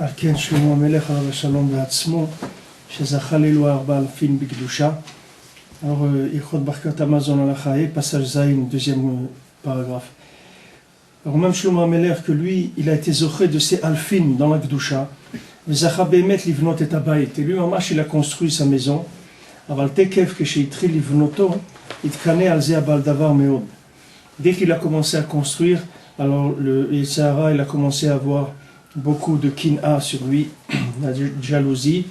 על כן שלמה המלך עליו השלום בעצמו, שזכה לאלוה 4,000 בקדושה. Alors, Ilchot Barkat Amazon Alachae, passage Zayin, deuxième paragraphe. Alors, même Shlomo HaMelech, que lui, il a été zoché de ces alfin dans la Kedusha. Zacha Bemet livnot et abayit. Et lui, Mamash, il a construit sa maison. Aval tekev que chez Itri livnoto, itkane al ze abal davar meod. Dès qu'il a commencé à construire, alors le Yitzhara, il a commencé à avoir beaucoup de kin'a sur lui, la jalousie.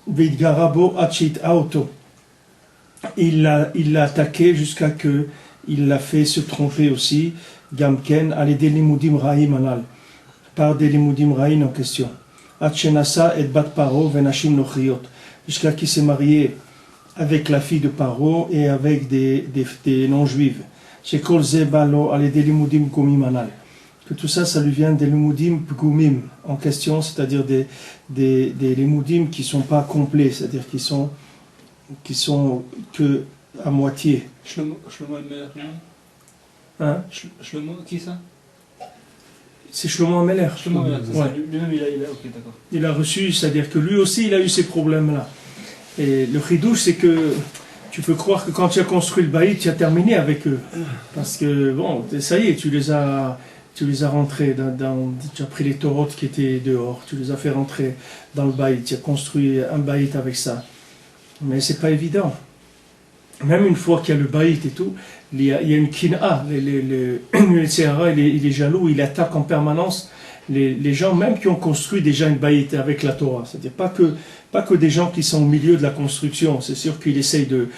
Vidgarabo achit auto. Il l'a attaqué jusqu'à que il l'a fait se tromper aussi. Gamken allez des limudim raïm anal, par des limudim raïm en question. Achenasa et bat paro venashim nochiot, jusqu'à qu'il s'est marié avec la fille de Paro et avec des non-juives. Chez Kol Zebalo allez des limudim gomim anal. Que tout ça, ça lui vient des limudim pgumim en question, c'est-à-dire des limudim qui ne sont pas complets, c'est-à-dire qui sont que à moitié. Shlomo HaMelech, Hein? Shlomo, qui ça? C'est Shlomo HaMelech. Shlomo HaMelech, c'est ouais. ça. Lui-même, ok, d'accord. Il a reçu, c'est-à-dire que lui aussi, il a eu ces problèmes-là. Et le chidouche, c'est que tu peux croire que quand tu as construit le baït, tu as terminé avec eux. Parce que, bon, ça y est, tu les as rentrés tu as pris les taurotes qui étaient dehors, tu les as fait rentrer dans le baït, tu as construit un baït avec ça. Mais c'est pas évident. Même une fois qu'il y a le baït et tout, il y a une kin'a, le Yitzhara, il est jaloux, il attaque en permanence les gens même qui ont construit déjà une baït avec la Torah. C'est-à-dire pas que des gens qui sont au milieu de la construction, c'est sûr qu'il essaye de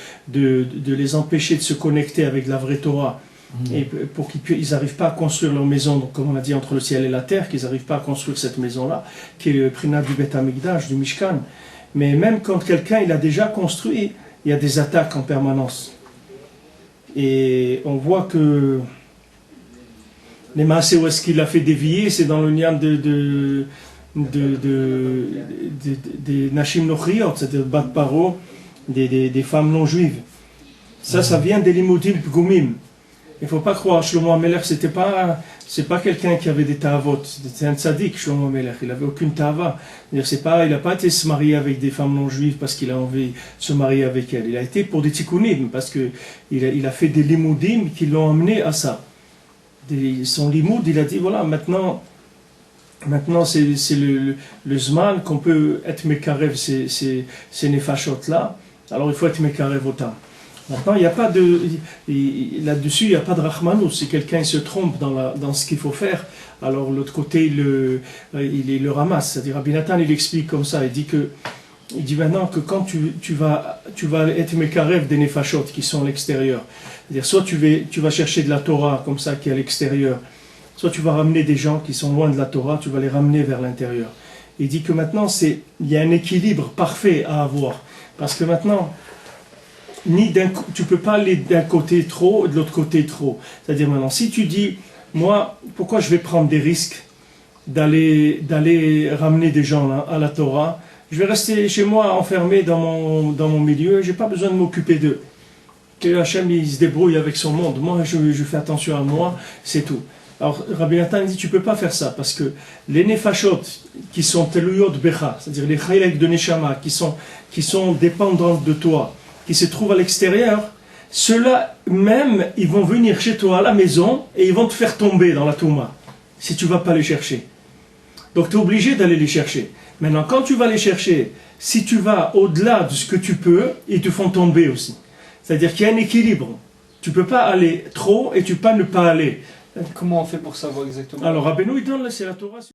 les empêcher de se connecter avec la vraie Torah. Et pour qu'ils n'arrivent pas à construire leur maison, donc comme on a dit, entre le ciel et la terre, qu'ils n'arrivent pas à construire cette maison-là, qui est le Prinat du Bet Hamikdash, du Mishkan. Mais même quand quelqu'un il a déjà construit, il y a des attaques en permanence. Et on voit que les massés où est-ce qu'il a fait dévier, c'est dans le niam des Nashim Nochriot, c'est-à-dire Bat Paro, des femmes non juives. Ça vient des limudim pgumim. Il ne faut pas croire, Shlomo HaMelech, c'est pas quelqu'un qui avait des ta'avot, c'était un tzaddik, Shlomo HaMelech, il n'avait aucune ta'ava. Il n'a pas été se marier avec des femmes non juives parce qu'il a envie de se marier avec elles. Il a été pour des tikkunim, parce qu'il a fait des limudim qui l'ont amené à ça. Son limoud, il a dit, voilà, maintenant c'est le zman qu'on peut être mekarev ces nefashot-là, alors il faut être mekarev autant. Maintenant, il n'y a pas là-dessus, il n'y a pas de rachmanus. Si quelqu'un se trompe dans ce qu'il faut faire, alors l'autre côté, il le ramasse. C'est-à-dire, Rabbi Nathan, il explique comme ça. Il dit maintenant que quand tu vas être mekarev des nefashot qui sont à l'extérieur, c'est-à-dire soit tu vas chercher de la Torah comme ça qui est à l'extérieur, soit tu vas ramener des gens qui sont loin de la Torah, tu vas les ramener vers l'intérieur. Il dit que maintenant, il y a un équilibre parfait à avoir. Parce que maintenant, tu ne peux pas aller d'un côté trop et de l'autre côté trop. C'est-à-dire maintenant, si tu dis, moi, pourquoi je vais prendre des risques d'aller ramener des gens là, à la Torah, je vais rester chez moi enfermé dans mon milieu, je n'ai pas besoin de m'occuper d'eux. Que Hachem il se débrouille avec son monde, moi je fais attention à moi, c'est tout. Alors Rabbi Nathan dit, tu ne peux pas faire ça, parce que les nefashot qui sont teluyot becha, c'est-à-dire les chaylek de neshama, qui sont dépendantes de toi, qui se trouvent à l'extérieur, ceux-là même, ils vont venir chez toi à la maison et ils vont te faire tomber dans la touma, si tu ne vas pas les chercher. Donc tu es obligé d'aller les chercher. Maintenant, quand tu vas les chercher, si tu vas au-delà de ce que tu peux, ils te font tomber aussi. C'est-à-dire qu'il y a un équilibre. Tu ne peux pas aller trop et tu ne peux pas ne pas aller. Comment on fait pour savoir exactement? Alors, Rabbeinu, il donne, c'est la Torah.